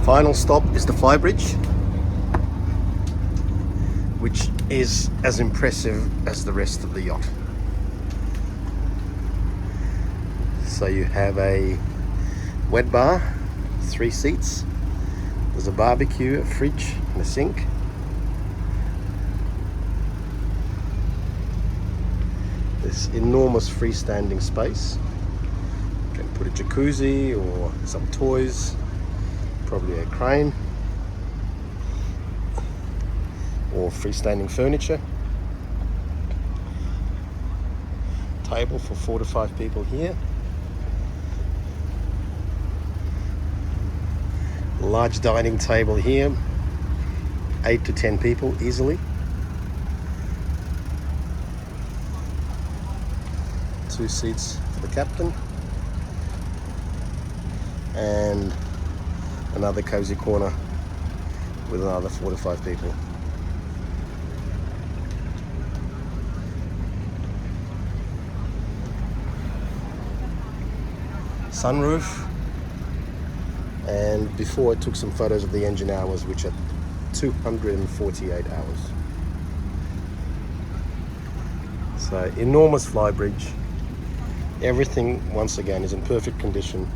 Final stop is the flybridge, which is as impressive as the rest of the yacht. So you have a wet bar, 3 seats, there's a barbecue, a fridge and a sink. This enormous freestanding space. You can put a jacuzzi or some toys, probably a crane or freestanding furniture. Table for 4 to 5 people here. Large dining table here, 8 to 10 people easily. 2 seats for the captain and another cozy corner with another 4 to 5 people. Sunroof, and before I took some photos of the engine hours, which are 248 hours. So enormous flybridge. Everything once again is in perfect condition.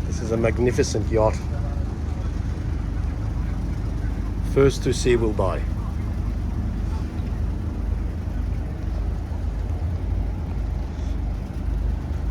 This is a magnificent yacht. First to see will buy.